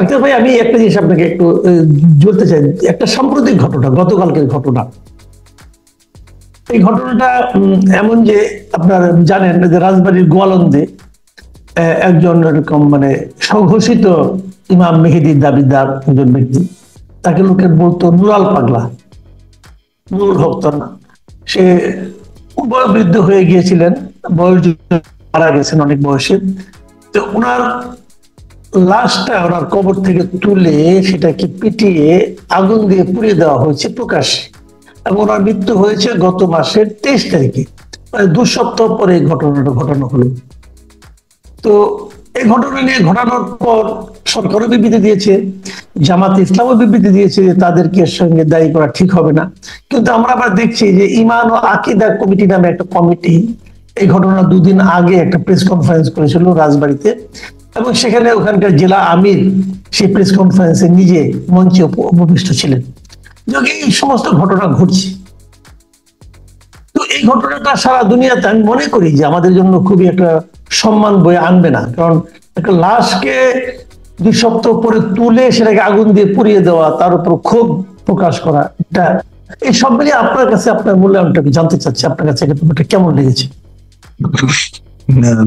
আক্তার ভাই, আমি একটা জিনিস আপনাকে একটু বলতে চাই। একটা সাম্প্রতিক ঘটনা, গতকালকের ঘটনা। এই ঘটনাটা এমন যে, আপনার জানেন যে রাজবাড়ির গোয়ালন্দে একজন এরকম মানে স্বঘোষিত ইমাম মেহেদির দাবিদার একজন ব্যক্তি, তাকে লোকে বলতো নুরাল পাগলা, নুরুল হক তার নাম। সে বয়োবৃদ্ধ হয়ে গিয়েছিলেন, বয়স মারা গেছেন অনেক বয়সে। তো ওনার লাশটা ওনার কবর থেকে তুলে সেটাকে পিটিয়ে আগুন দিয়ে পুড়িয়ে দেওয়া হয়েছে প্রকাশ্যে, এবং ওনার মৃত্যু হয়েছে গত মাসের 23 তারিখে, প্রায় 2 সপ্তাহ পরে এই ঘটনাটা ঘটানো হলো। তো এই ঘটনা নিয়ে ঘটানোর পর সরকারও বিবৃতি দিয়েছে, জামাতে ইসলামও বিবৃতি দিয়েছে যে তাদেরকে এর সঙ্গে দায়ী করা ঠিক হবে না। কিন্তু আমরা আবার দেখছি যে ইমান ও আকিদা কমিটি নামে একটা কমিটি এই ঘটনা 2 দিন আগে একটা প্রেস কনফারেন্স করেছিল রাজবাড়িতে, এবং সেখানে ওখানকার জেলা আমির সেই প্রেস কনফারেন্সে নিজে মঞ্চে উপবিষ্ট ছিলেন। এই সমস্ত ঘটনা ঘটছে। তো এই ঘটনাটা সারা দুনিয়াতে আমি মনে করি যে আমাদের জন্য খুবই একটা সম্মান বয়ে আনবে না, কারণ একটা লাশকে 2 সপ্তাহ পরে তুলে সেটাকে আগুন দিয়ে পুড়িয়ে দেওয়া, তার উপর ক্ষোভ প্রকাশ করা, এটা এই সব মিলিয়ে আপনার কাছে আপনার মূল্যায়নটাকে জানতে চাচ্ছি, আপনার কাছে এটা কেমন লেগেছে?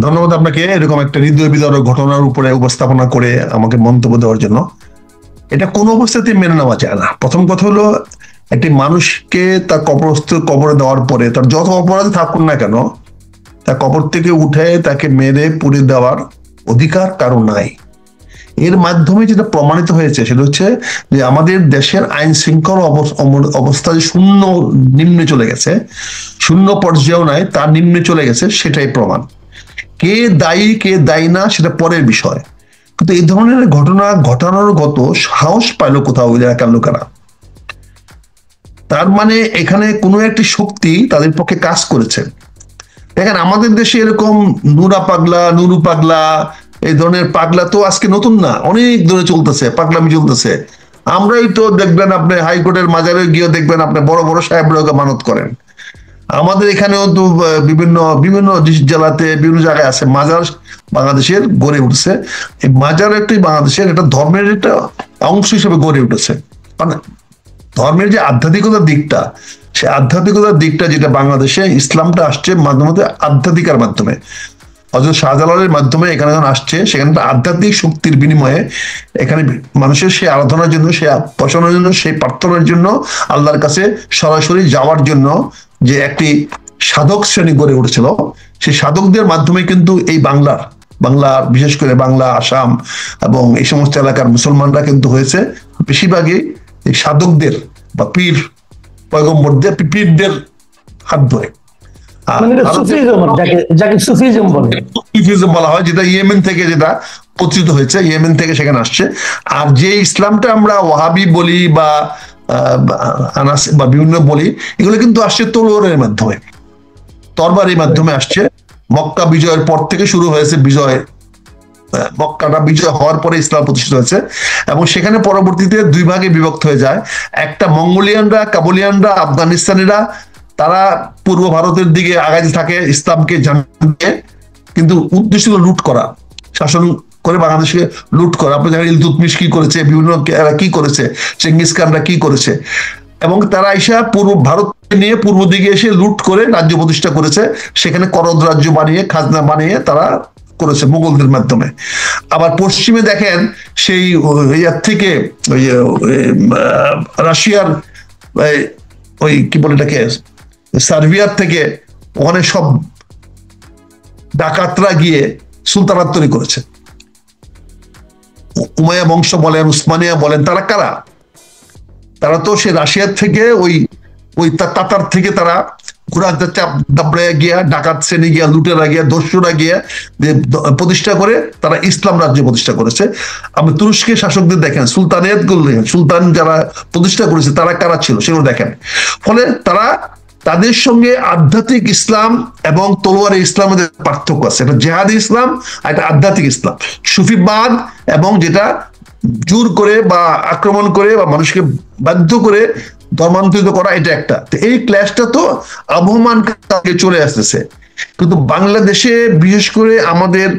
ধন্যবাদ আপনাকে এরকম একটা হৃদয় বিদারক ঘটনার উপরে উপস্থাপনা করে আমাকে মন্তব্য দেওয়ার জন্য। এটা কোনো অবস্থাতেই মেনে নেওয়া যায় না। প্রথম কথা হলো, একটি মানুষকে তার কবরে দেওয়ার পরে তার যত অপরাধ থাকুন না কেন, তার কবর থেকে উঠে তাকে মেরে পুড়ে দেওয়ার অধিকার কারো নাই। এর মাধ্যমে যেটা প্রমাণিত হয়েছে সেটা হচ্ছে যে আমাদের দেশের আইন শৃঙ্খলা অবস্থা যে শূন্য নিম্নে চলে গেছে, শূন্য পর্যায়েও নাই, তার নিম্নে চলে গেছে, সেটাই প্রমাণ। কে দায়ী কে দায়ী না সেটা পরের বিষয়, কিন্তু এই ধরনের ঘটনা ঘটানোর গত সাহস পাইল কোথাও এলাকার লোকেরা। তার মানে এখানে কোনো একটি শক্তি তাদের পক্ষে কাজ করেছে। দেখেন, আমাদের দেশে এরকম নুরা পাগলা, নুরু পাগলা, এই ধরনের পাগলা তো আজকে নতুন না, অনেক ধরে চলতেছে, পাগলামি চলতেছে। আমরাই তো দেখবেন আপনি হাইকোর্টের মাজারে গিয়ে দেখবেন আপনি বড় বড় সাহেবরাও মানত করেন। আমাদের এখানেও তো বিভিন্ন বিভিন্ন জেলাতে বিভিন্ন জায়গায় আছে মাজার, বাংলাদেশের গড়ে উঠছে। এই মাজার একটি বাংলাদেশের একটা ধর্মের একটা অংশ হিসেবে গড়ে উঠেছে। মানে ধর্মের যে আধ্যাত্মিকতার দিকটা, সে আধ্যাত্মিকতার দিকটা যেটা বাংলাদেশে ইসলামটা আসছে মাধ্যমে আধ্যাত্মিকার মাধ্যমে, হযরত শাহজালালের মাধ্যমে এখানে যখন আসছে, সেখানে আধ্যাত্মিক শক্তির বিনিময়ে এখানে মানুষের সেই আরাধনার জন্য, সেই উপাসনার জন্য, সেই প্রার্থনার জন্য, আল্লাহর কাছে সরাসরি যাওয়ার জন্য যে একটি সাধক শ্রেণী গড়ে উঠেছিল, সেই সাধকদের মাধ্যমে কিন্তু এই বাংলার বিশেষ করে বাংলা, আসাম এবং এই সমস্ত এলাকার মুসলমানরা কিন্তু হয়েছে বেশিরভাগই এই সাধকদের বা পীর পয়গম্বরদের, পীরদের হাত ধরে। সুফিজম বলা হয়, যেটা ইয়েমেন থেকে যেটা প্রচলিত হয়েছে, ইয়েমেন থেকে সেখানে আসছে। আর যে ইসলামটা আমরা ওয়াহাবি বলি বা আনাস বা বিভিন্ন বলি, এগুলো কিন্তু আসছে তলোয়ারের মাধ্যমে, তরবারির মাধ্যমে আসছে। মক্কা বিজয়ের পর থেকে শুরু হয়েছে বিজয়, মক্কাটা বিজয় হওয়ার পরে ইসলাম প্রতিষ্ঠিত হয়েছে, এবং সেখানে পরবর্তীতে 2 ভাগে বিভক্ত হয়ে যায়। একটা মঙ্গোলিয়ানরা, কাবুলিয়ানরা, আফগানিস্তানিরা, তারা পূর্ব ভারতের দিকে আগাইতে থাকে ইসলামকে জানতে, কিন্তু উদ্দেশ্য লুট করা, শাসন করে বাংলাদেশকে লুট করা। আপনি জানেন ইলতুৎমিশ কি করেছে, বিভিন্ন কি করেছে, চেঙ্গিস খানরা কি করেছে, এবং তারা এসে পূর্ব ভারত নিয়ে পূর্ব দিকে এসে লুট করে রাজ্য প্রতিষ্ঠা করেছে, সেখানে করদ রাজ্য বানিয়ে, খাজনা বানিয়ে তারা করেছে মুঘলদের মাধ্যমে। আবার পশ্চিমে দেখেন সেই ইয়ার থেকে ওই রাশিয়ার ওই কি বলে এটাকে, সার্বিয়ার থেকে ওখানে সব ডাকাতরা গিয়ে সুলতানাত তৈরি করেছে। উমাইয়া বংশ বলেন, উসমানিয়া বলেন, তারা কারা? তারা তো সে রাশিয়ার থেকে ওই তাতার থেকে তারা ঘোড়া চাপ দাবড়াইয়া গিয়া, ডাকাত শ্রেণী গিয়া, লুটেরা গিয়া, দস্যুরা গিয়া প্রতিষ্ঠা করে তারা ইসলাম রাজ্য প্রতিষ্ঠা করেছে। আপনি তুরস্কের শাসকদের দেখেন, সুলতানিয়াত গুলো, সুলতান যারা প্রতিষ্ঠা করেছে তারা কারা ছিল সেগুলো দেখেন। ফলে তাদের সঙ্গে আধ্যাত্মিক ইসলাম এবং তলোয়ারে ইসলামের পার্থক্য আছে। এটা জেহাদি ইসলাম আর এটা আধ্যাত্মিক ইসলাম। সুফিবাদ এবং যেটা জোর করে বা আক্রমণ করে বা মানুষকে বাধ্য করে ধর্মান্তরিত করা, এটা একটা। এই ক্ল্যাশটা তো আবহমান চলে আসতেছে। কিন্তু বাংলাদেশে বিশেষ করে আমাদের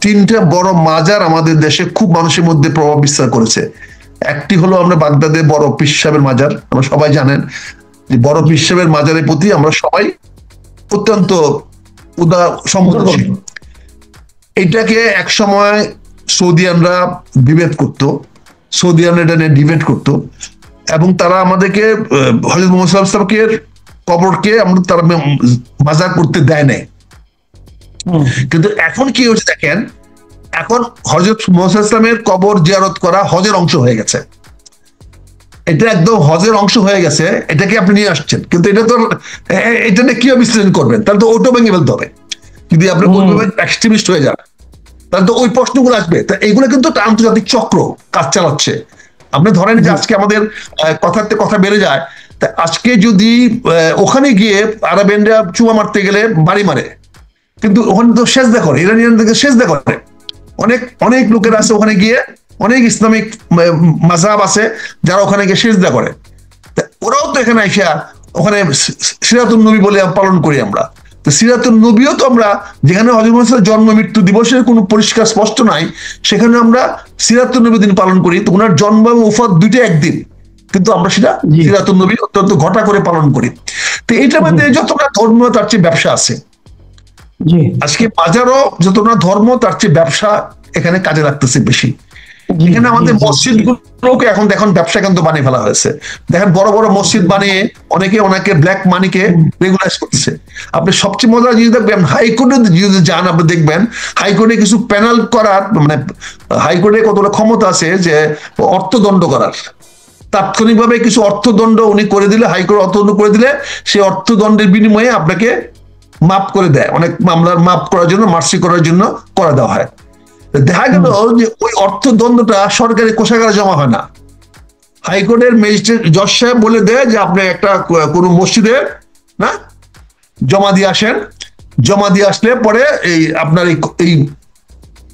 তিনটা বড় মাজার আমাদের দেশে খুব মানুষের মধ্যে প্রভাব বিস্তার করেছে। একটি হলো আমরা বাগদাদের বড় পীর সাহেবের মাজার, আমরা সবাই জানেন যে বড় পীর সাহেবের মাজারের প্রতি আমরা সবাই অত্যন্ত সম্বেদনশীল। এটাকে এক সময় সৌদিয়ানরা বিভেদ করত, সৌদিয়ানরা এটা নিয়ে ডিবেট করতো, এবং তারা আমাদেরকে হযরত মুহাম্মদ সাল্লাল্লাহু আলাইহি ওয়াসাল্লামের কবরকে আমরা তারা মাজার করতে দেয় নাই। কিন্তু এখন কি হচ্ছে দেখেন, এখন হযরত মুহাম্মদ সাল্লাল্লাহু আলাইহি ওয়াসাল্লামের কবর জিয়ারত করা হজের অংশ হয়ে গেছে। এটা একদম হজের অংশ হয়ে গেছে, এটাকে আপনি নিয়ে আসছেন, কিন্তু এটা তো এটা নিয়ে কিভাবে বিশ্লেষণ করবেন? তাহলে তো ওটো ভেঙে ফেলতে হবে। যদি আপনি এক্সট্রিমিস্ট হয়ে যান তাহলে তো ওই প্রশ্নগুলো আসবে। তা এগুলো কিন্তু একটা আন্তর্জাতিক চক্র কাজ চালাচ্ছে। আপনি ধরেন যে আজকে আমাদের কথাতে কথা বেড়ে যায়, তা আজকে যদি ওখানে গিয়ে আরবেনরা চুমা মারতে গেলে বাড়ি মারে, কিন্তু ওখানে তো সেজদা করে, ইরানিয়ানদেরকে সেজদা করে। অনেক অনেক লোকের আছে ওখানে গিয়ে, অনেক ইসলামিক মাযহাব আছে যারা ওখানে গিয়ে সেজদা করে। ওরাও তো এখানে আইসা ওখানে সিরাতুন নবী বলে পালন করি আমরা। তো সিরাতুন নবীও তো আমরা, যেখানে হযরত মুহাম্মদের জন্ম মৃত্যু দিবসের কোনো পরিষ্কার স্পষ্ট নাই, সেখানে আমরা সিরাতুন নবী দিন পালন করি। তো ওনার জন্ম এবং ওফাত দুইটা একদিন, কিন্তু আমরা সেটা সিরাতুন নবী অত্যন্ত ঘটা করে পালন করি। তো এটার মধ্যে যতটা ধর্ম তার চেয়ে ব্যবসা আছে। আজকে বাজারও যতটা ধর্ম তার চেয়ে ব্যবসা এখানে কাজে লাগতেছে বেশি। এখানে আমাদের মসজিদ গুলোকে এখন দেখুন ব্যবসা কিন্তু বানিয়ে ফেলা হয়েছে। দেখেন বড় বড় মসজিদ বানিয়ে অনেকে ব্ল্যাক মানিকে রেগুলাইজ করতেছে। আপনি সবচেয়ে মজার জিনিস দেখবেন, হাইকোর্টে যদি যান আপনি দেখবেন হাইকোর্টে কিছু প্যানেল করার, মানে হাইকোর্টে কতটা ক্ষমতা আছে যে অর্থদণ্ড করার। তাৎক্ষণিকভাবে কিছু অর্থদণ্ড উনি করে দিলে, হাইকোর্ট অর্থদণ্ড করে দিলে সেই অর্থদণ্ডের বিনিময়ে আপনাকে মাফ করে দেয়। অনেক মামলার মাফ করার জন্য, মার্সি করার জন্য করে দেওয়া হয়। দেখা গেল যে ওই অর্থদণ্ডটা সরকারি কোষাগারে জমা হয় না, হাইকোর্টের ম্যাজিস্ট্রেট জজ সাহেব বলে দেয় যে আপনি একটা কোনো মসজিদে না জমা দিয়ে আসেন, জমা দিয়ে আসলে পরে এই আপনার এই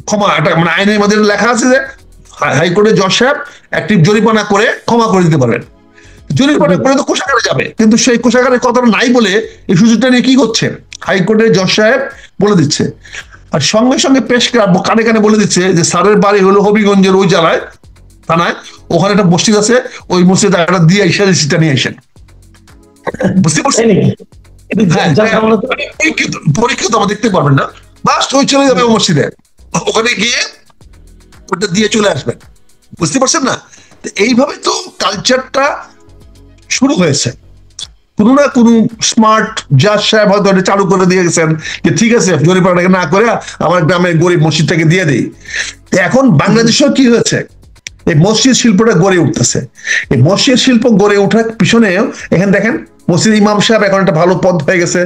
ক্ষমা, একটা মানে আইনের মধ্যে লেখা আছে যে হাইকোর্টের জজ সাহেব একটি জরিমানা করে ক্ষমা করে দিতে পারবেন। জরিমানা করে তো কোষাগারে যাবে, কিন্তু সেই কোষাগারের কথাটা নাই বলে এই সুযোগটা নিয়ে কি করছে, হাইকোর্টের জজ সাহেব বলে দিচ্ছে। আর সঙ্গে সঙ্গে পেশ কানে কানে বলে দিচ্ছে যে স্যারের বাড়ি হলো হবিগঞ্জের ওই জেলায় থানায়, ওখানে একটা মসজিদ আছে, ওই মসজিদে একটা দিয়ে এসে রেজিস্ট্রিটা নিয়ে আসেন। বুঝতে পারছেন? পরীক্ষিত আমরা দেখতে পারবেন না, বাস ওই চলে যাবে মসজিদে, ওখানে গিয়ে ওটা দিয়ে চলে আসবেন। বুঝতে পারছেন না? এইভাবে তো কালচারটা শুরু হয়েছে। কোনো না কোনো স্মার্ট জাজ সাহেব হয়তো এটা চালু করে দিয়ে গেছেন যে ঠিক আছে জরিমানাটাকে না করে আমার গ্রামের গরিব মসজিদটাকে দিয়ে দিই। এখন বাংলাদেশেও কি হয়েছে, এই মসজিদ শিল্পটা গড়ে উঠতেছে। এই মসজিদ শিল্প গড়ে ওঠার পিছনে এখানে দেখেন মসজিদ ইমাম সাহেব এখন একটা ভালো পদ হয়ে গেছে।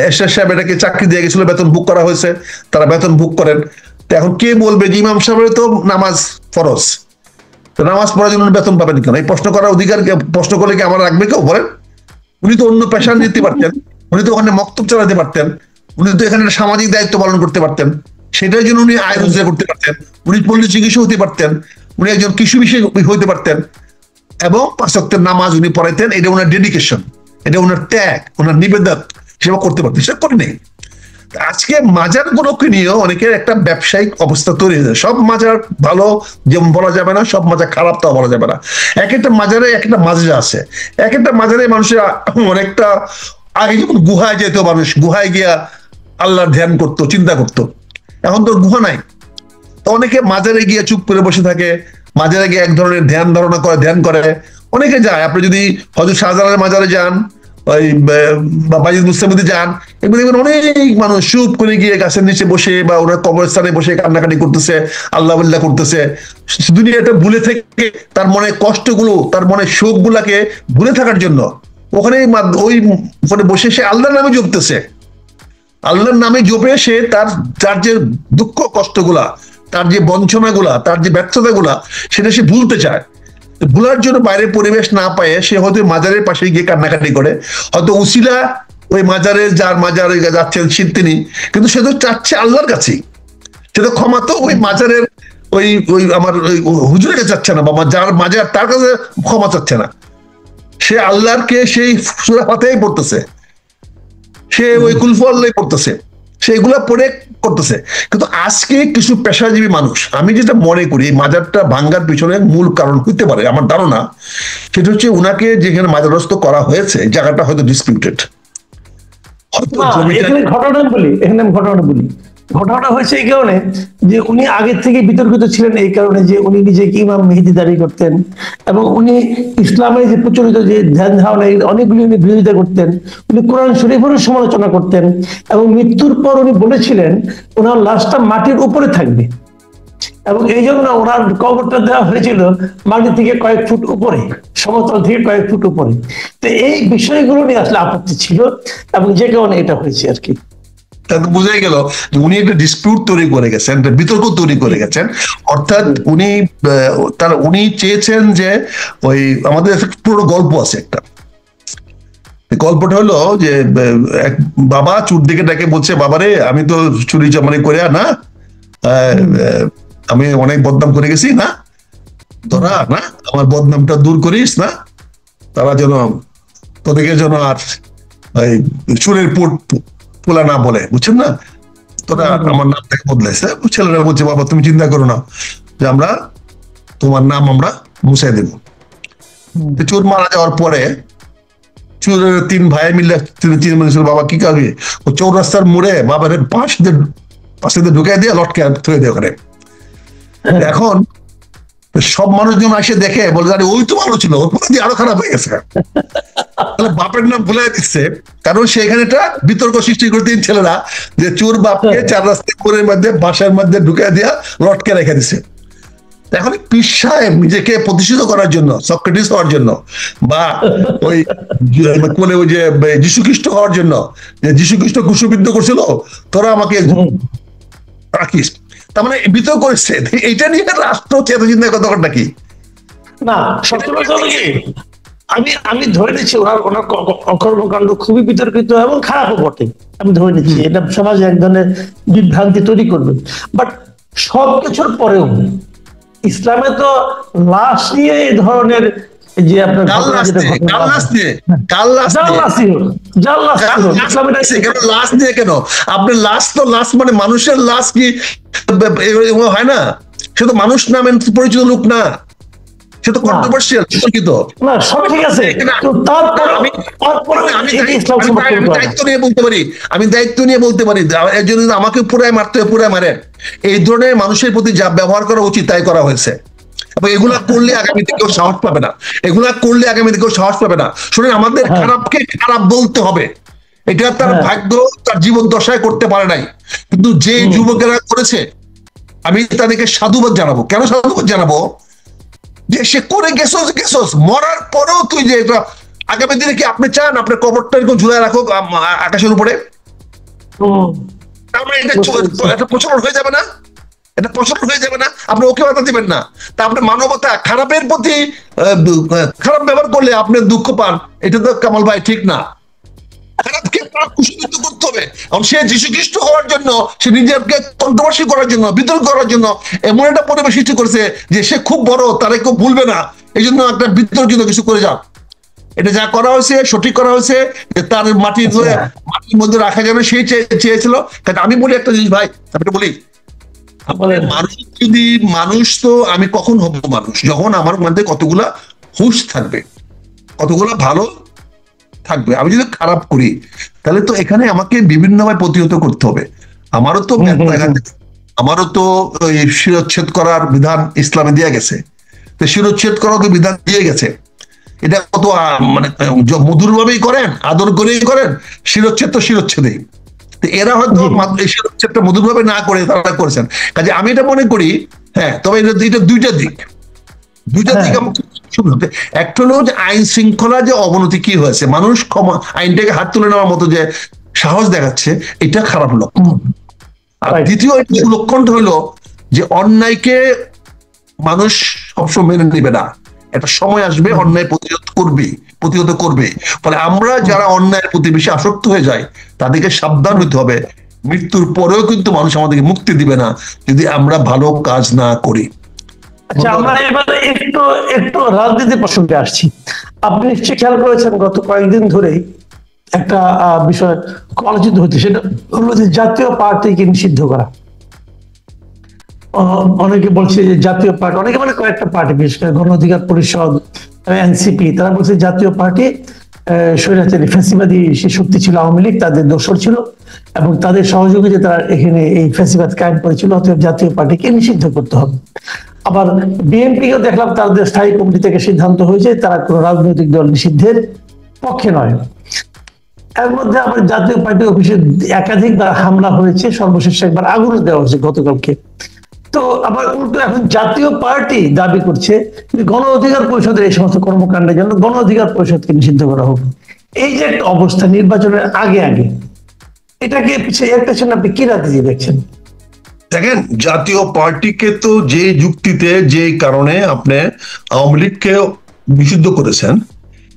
এরশাদ সাহেব এটাকে চাকরি দিয়ে গেছিল, বেতন বুক করা হয়েছে, তারা বেতন বুক করেন। তো এখন কে বলবে যে ইমাম সাহেবের তো নামাজ ফরজ, তো নামাজ পড়ার জন্য বেতন পাবেন কেন? এই প্রশ্ন করার অধিকার প্রশ্ন করলে কি আমার রাখবে কেউ? বলেন। উনি তো অন্য পেশা নিতে পারতেন, উনি তো ওখানে মক্তব চালাতে পারতেন, উনি তো এখানে সামাজিক দায়িত্ব পালন করতে পারতেন, সেটার জন্য উনি আয় রোজগার করতে পারতেন, উনি পল্লী চিকিৎসক হতে পারতেন, উনি একজন কৃষি বিষয় হইতে পারতেন, এবং 5 ওয়াক্তের নামাজ উনি পড়াইতেন। এটা ওনার ডেডিকেশন, এটা ওনার ত্যাগ, ওনার নিবেদন, সেবা করতে পারতেন, সেটা করে নেই। আজকে মাজার গুলোকে নিয়েও অনেকের একটা ব্যবসায়িক অবস্থা তৈরি হয়েছে। সব মাজার ভালো যেমন বলা যাবে না, সব মাজার খারাপ তাও বলা যাবে না। এক একটা মাজারে এক একটা মাজরা আছে, এক একটা মাজারে মানুষের অনেকটা, আগে যখন গুহায় যেত মানুষ, গুহায় গিয়া আল্লাহর ধ্যান করতো, চিন্তা করতো, এখন তো গুহা নাই। তো অনেকে মাজারে গিয়ে চুপ করে বসে থাকে, মাজারে গিয়ে এক ধরনের ধ্যান করে। অনেকে যায়, আপনি যদি হযরত শাহজালালের মাজারে যান, ওই বাজিদ মুস্তামিতে যান, এগুলো দেখবেন অনেক মানুষ চুপ করে গিয়ে গাছের নিচে বসে বা ওনার কবরস্থানে বসে কান্নাকাটি করতেছে, আল্লাহ আল্লাহ করতেছে। দুনিয়াটা ভুলে থেকে তার মনে কষ্টগুলো, তার মনে শোক গুলাকে ভুলে থাকার জন্য ওখানে ওখানে বসে সে আল্লাহর নামে জপতেছে। আল্লাহর নামে জপে সে তার যে দুঃখ কষ্টগুলা, তার যে বঞ্চনাগুলা, তার যে ব্যর্থতাগুলা, সেটা সে ভুলতে চায়। ভুলার জন্য বাইরের পরিবেশ না পায় সে হয়তো মাজারের পাশে গিয়ে কান্নাকাটি করে, হয়তো উসিলা ওই মাজারের, যার মাজারে যাচ্ছেন তিনি, কিন্তু সে তো চাচ্ছে আল্লাহর কাছেই। সে তো ক্ষমা তো ওই মাজারের ওই আমার হুজুরের কাছে চাচ্ছে না, বা যার মাজার তার কাছে ক্ষমা চাচ্ছে না, সে আল্লাহরকে সেই সূরা ফাতিহাই পড়তেছে, সে ওই কুল হু আল্লাহই পড়তেছে, সেগুলা পরে করতেছে। কিন্তু আজকে কিছু পেশাজীবী মানুষ, আমি যেটা মনে করি এই মাজারটা ভাঙ্গার পিছনে মূল কারণ হতে পারে আমার ধারণা, সেটা হচ্ছে উনাকে যেখানে মাজারস্থ করা হয়েছে জায়গাটা হয়তো ডিসপিউটেড, হয়তো জমিটা। এখানে ঘটনাটা বলি, ঘটনাটা হয়েছে এই কারণে যে উনি আগে থেকে বিতর্কিত ছিলেন, এই কারণে যে উনি নিজেকে ইমাম মেহেদী দাবি করতেন এবং উনি ইসলামের যে প্রচলিত যে ধ্যান ধারণা অনেকগুলি উনি বিরোধিতা করতেন। উনি কোরআন শরীফেরও সমালোচনা করতেন এবং মৃত্যুর পর উনি বলেছিলেন ওনার লাশটা মাটির উপরে থাকবে এবং এই জন্য ওনার কবরটা দেওয়া হয়েছিল মাটি থেকে কয়েক ফুট উপরে, সমতল থেকে কয়েক ফুট উপরে। তো এই বিষয়গুলো নিয়ে আসলে আপত্তি ছিল এবং যে কারণে এটা হয়েছে আর কি। বোঝাই গেল যে উনি একটা ডিসপিউট তৈরি করে গেছেন, একটা বিতর্ক তৈরি করে গেছেন। অর্থাৎ উনি চেয়েছেন যে ওই আমাদের পুরো গল্প আছে একটা, গল্পটা হলো যে এক বাবা চুর দিকে ডেকে বলছে, বাবারে আমি তো চুরি চামারি করে না, আমি অনেক বদনাম করে গেছি না, তোরা না আমার বদনামটা দূর করিস না, তারা যেন তোদেরকে যেন আর ওই চুরের পোলা না বলে, বুঝছেন না, তোরা আমার নামটাকে বদলাইছে। ছেলেরা বলছে, বাবা তুমি চিন্তা করো না যে আমরা তোমার নাম আমরা মুছাই দেব। চোর মারা যাওয়ার পরে চোরের 3 ভাই মিলে বাবা কি করবি, ও চৌরাস্তার মোড়ে বাবার পাশে দিয়ে ঢুকাই দিয়ে লটকে থয়ে দিয়ে ওখানে। এখন সব মানুষজন এসে দেখে বলে, আরে ওই তো ভালো ছিল, ওর পরে দিয়ে আরো খারাপ হয়ে গেছে। তাহলে বাপের নাম ভুলে দিচ্ছে, কারণ সেখানে একটা বিতর্ক সৃষ্টি করতে ছেলেরা যে চোর বাপকে 4 রাস্তার মোড়ের মধ্যে বাসার মধ্যে ঢুকাই দিয়া লটকে রেখে দিছে। এখন পীর সাহেব নিজেকে প্রতিষ্ঠিত করার জন্য, সক্রেটিস হওয়ার জন্য, বা ওই ওই যে যীশু খ্রিস্ট হওয়ার জন্য, যে যীশু খ্রিস্ট ক্রুশবিদ্ধ করছিল, তোরা আমাকে রাখিস, তার মানে বিতর্ক করেছে। এটা নিয়ে রাষ্ট্র চেতনা চিন্তার কথাটা কি না, সত্য কথা হলো কি, আমি ধরে নিচ্ছি ওনার কর্মকাণ্ড খুবই বিতর্কিত এবং খারাপও বটে, আমি ধরে নিচ্ছি এটা সমাজে এক ধরনের বিভ্রান্তি তৈরি করবে। বাট সবকিছুর পরেও ইসলামে তো লাশ নিয়ে এই ধরনের যে আপনার লাশ নিয়ে কেন, আপনি লাশ তো লাশ মানে মানুষের লাশ কি হয় না, সে তো মানুষ নামে পরিচিত লোক না, সে তো কন্ট্রোভার্সিয়াল বিতর্কিত না, সব ঠিক আছে। আমি দায়িত্ব নিয়ে বলতে পারি, এর জন্য আমাকে পুরাই মারতে হবে, পুরাই মারেন, এই ধরনের মানুষের প্রতি যা ব্যবহার করা উচিত তাই করা হয়েছে। এবং এগুলা করলে আগামীতে কেউ সাহস পাবে না, শুনে আমাদের খারাপকে খারাপ বলতে হবে, এটা তার ভাগ্য, তার জীবন দশায় করতে পারে নাই। কিন্তু যে যুবকেরা করেছে আমি তাদেরকে সাধুবাদ জানাবো। কেন সাধুবাদ জানাবো? যে সে করে গেছস মরার পরেও তুই যে এটা আগামী দিনে কি আপনি চান আপনার কবরটা এরকম ঝুলায় রাখো আকাশের উপরে? এটা প্রচলন হয়ে যাবে না, আপনি ওকে বাধা দিবেন না। তা আপনি মানবতা খারাপের প্রতি খারাপ ব্যবহার করলে আপনি দুঃখ পান, এটা তো কামাল ভাই ঠিক না। খারাপকে কুশলিত করতে হবে। সে যীশু খ্রিস্ট হওয়ার জন্য, সে নিজেকে কন্ট্রোভার্সি করার জন্য, বিতর্ক করার জন্য এমন একটা পরিবেশ সৃষ্টি করেছে যে সে খুব বড়, তারা কেউ ভুলবে না, এই জন্য একটা বিতর্কিত কিছু করে যান। এটা যা করা হয়েছে সঠিক করা হয়েছে, যে তার মাটির মধ্যে রাখা যাবে সেই চেয়েছিল। কারণ আমি বলি একটা জিনিস ভাই, আপনি বলি মানুষ তো আমি কখন হব মানুষ, যখন আমার মধ্যে কতগুলা হুঁশ থাকবে, কতগুলা ভালো থাকবে। আমি যদি খারাপ করি তাহলে তো এখানে আমাকে বিভিন্নভাবে প্রতিহত করতে হবে। আমারও তো শিরোচ্ছেদ করার বিধান ইসলামে দিয়ে গেছে, তো শিরোচ্ছেদ করার তো বিধান দিয়ে গেছে। এটা কত মানে মধুর ভাবেই করেন, আদর করেই করেন, শিরোচ্ছেদ তো শিরোচ্ছেদেই। এরা হয়তো শিরোচ্ছেদটা মধুর ভাবে না করে তারা করেছেন। কাজে আমি এটা মনে করি, হ্যাঁ, তবে এটা দুইটা দিক একটা হলো যে আইন শৃঙ্খলা যে অবনতি কি হয়েছে, মানুষ আইনটাকে হাত তুলে নেওয়ার মতো যে সাহস দেখাচ্ছে, এটা খারাপ লক্ষণ। আর দ্বিতীয় লক্ষণটা হলো যে অন্যায়কে মানুষ সবসময় মেনে নেবে না, একটা সময় আসবে অন্যায় প্রতিহত করবে। ফলে আমরা যারা অন্যায়ের প্রতি বেশি আসক্ত হয়ে যাই তাদেরকে সাবধান হইতে হবে। মৃত্যুর পরেও কিন্তু মানুষ আমাদেরকে মুক্তি দিবে না যদি আমরা ভালো কাজ না করি। আচ্ছা, আমরা এবারে একটু রাজনীতি প্রসঙ্গে আসছি। আপনি নিশ্চয়ই খেয়াল করেছেন গত কয়েকদিন ধরেই একটা বিষয় খুব আলোচিত হচ্ছে, সেটা হলো যে জাতীয় পার্টিকে নিষিদ্ধ করা। অনেকে বলছে যে জাতীয় পার্টি, অনেকে মানে কয়েকটা পার্টি, বিশেষ করে গণ অধিকার পরিষদ, এনসিপি, তারা বলছে জাতীয় পার্টি স্বৈরাচারী ফ্যাসিবাদী সে শক্তি ছিল, আওয়ামী লীগ তাদের দোসর ছিল এবং তাদের সহযোগিতা তারা এখানে এই ফ্যাসিবাদ কায়েম করেছিল, অতএব জাতীয় পার্টিকে নিষিদ্ধ করতে হবে। আবার বিএনপিকেও দেখলাম তাদের স্থায়ী কমিটি থেকে সিদ্ধান্ত হয়েছে তারা কোনো রাজনৈতিক দল নিষিদ্ধের পক্ষে নয়। এর মধ্যে আবার জাতীয় পার্টি অফিসে একাধিকবার হামলা হয়েছে, সর্বশেষ একবার আগুনও দেওয়া হয়েছে গতকালকে। তো আবার উল্টো এখন জাতীয় পার্টি দাবি করছে গণ অধিকার পরিষদের এই সমস্ত কর্মকাণ্ডের জন্য গণ অধিকার পরিষদকে নিষিদ্ধ করা হোক। এই যে একটা অবস্থা নির্বাচনের আগে আগে, এটাকে এর পেছনে আপনি কি রাজনীতি দেখছেন? দেখেন, জাতীয় পার্টিকে তো যে যুক্তিতে, যে কারণে আপনি আওয়ামী লীগকে নিষিদ্ধ করেছেন,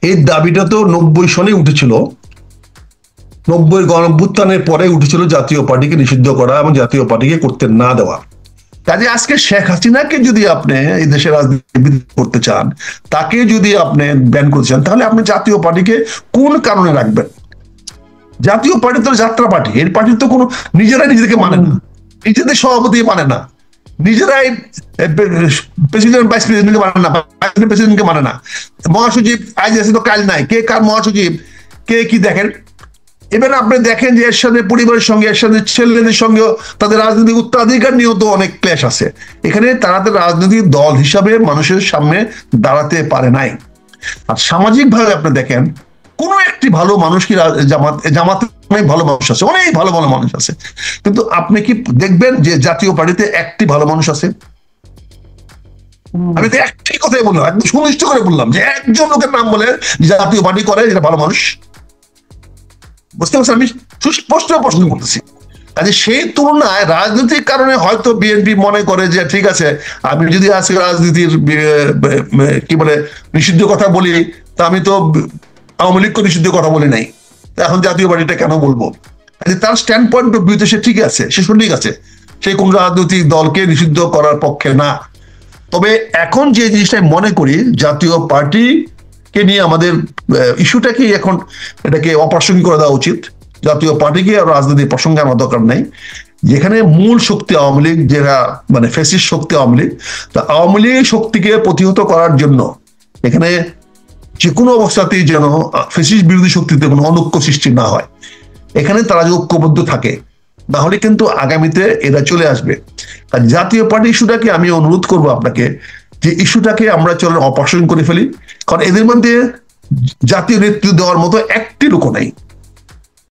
এই দাবিটা তো 90 সনে উঠেছিল। 90 গণঅভ্যুত্থানের পরে উঠেছিল জাতীয় পার্টিকে নিষিদ্ধ করা এবং জাতীয় পার্টিকে করতে না দেওয়া। কাজে আজকে শেখ হাসিনাকে যদি আপনি এই দেশের রাজনীতি করতে চান, তাকে যদি আপনি ব্যান করতে চান, তাহলে আপনি জাতীয় পার্টিকে কোন কারণে রাখবেন? জাতীয় পার্টি তো যাত্রা পার্টি, এর পার্টি তো কোনো নিজেরাই নিজেদেরকে মানে না, নিজেদের সভাপতি মানে না, নিজেরাই প্রেসিডেন্ট ভাইস প্রেসিডেন্টকে মানে না, প্রেসিডেন্টকে মানে না, মহাসচিব আজ আছে তো কাল নাই, কে কার মহাসচিব, কে কি দেখেন। এবার আপনি দেখেন যে এর সাথে পরিবারের সঙ্গে, এর সাথে ছেলেদের সঙ্গেও তাদের রাজনৈতিক উত্তরাধিকার নিয়েও তো অনেক ক্লেশ আছে। এখানে তারা তো রাজনৈতিক দল হিসাবে মানুষের সামনে দাঁড়াতে পারে নাই। আর সামাজিক ভাবে আপনি দেখেন, কোন একটি ভালো মানুষ কি জামাতে অনেক ভালো মানুষ আছে, অনেক ভালো ভালো মানুষ আছে, কিন্তু আপনি কি দেখবেন যে জাতীয় পার্টিতে একটি ভালো মানুষ আছে? আমি তো একটি কথাই বললাম, একদম সুনিশ্চিত করে বললাম যে একজন লোকের নাম বলে জাতীয় পার্টি করে যেটা ভালো মানুষ। বুঝতে পারছেন? আমি সুস্পষ্ট প্রশ্ন করতেছি। কাজে সেই তুলনায় রাজনৈতিক কারণে হয়তো বিএনপি মনে করে যে ঠিক আছে, আমি যদি আজকে রাজনীতির কি বলে নিষিদ্ধ কথা বলি, তা আমি তো আওয়ামী লীগকে নিষিদ্ধ কথা বলি নাই, এখন জাতীয় পার্টিটা কেন বলবো? তার স্ট্যান্ড পয়েন্ট অফ ভিউতে সে ঠিক আছে, সে সঠিক আছে, সে কোন রাজনৈতিক দলকে নিষিদ্ধ করার পক্ষে না। তবে এখন যে জিনিসটা মনে করি, জাতীয় পার্টিকে নিয়ে আমাদের ইস্যুটাকে এখন এটাকে অপ্রাসঙ্গিক করে দেওয়া উচিত। জাতীয় পার্টিকে আর রাজনীতির প্রসঙ্গে আমার দরকার নেই। যেখানে মূল শক্তি আওয়ামী লীগ, যেটা মানে ফ্যাসিস্ট শক্তি আওয়ামী লীগ, তা আওয়ামী লীগ শক্তিকে প্রতিহত করার জন্য এখানে যে কোনো অবস্থাতেই যেন ফ্যাসিস্ট বিরোধী শক্তিতে কোনো অনৈক্য সৃষ্টি না হয়, এখানে তারা যে ঐক্যবদ্ধ থাকে, তাহলে কিন্তু আগামীতে এরা চলে আসবে। আর জাতীয় পার্টি ইস্যুটাকে আমি অনুরোধ করবো আপনাকে যে ইস্যুটাকে আমরা চলেন অপারেশন করে ফেলি, কারণ এদের মধ্যে জাতীয় নেতৃত্ব দেওয়ার মতো একটি লোক নাই।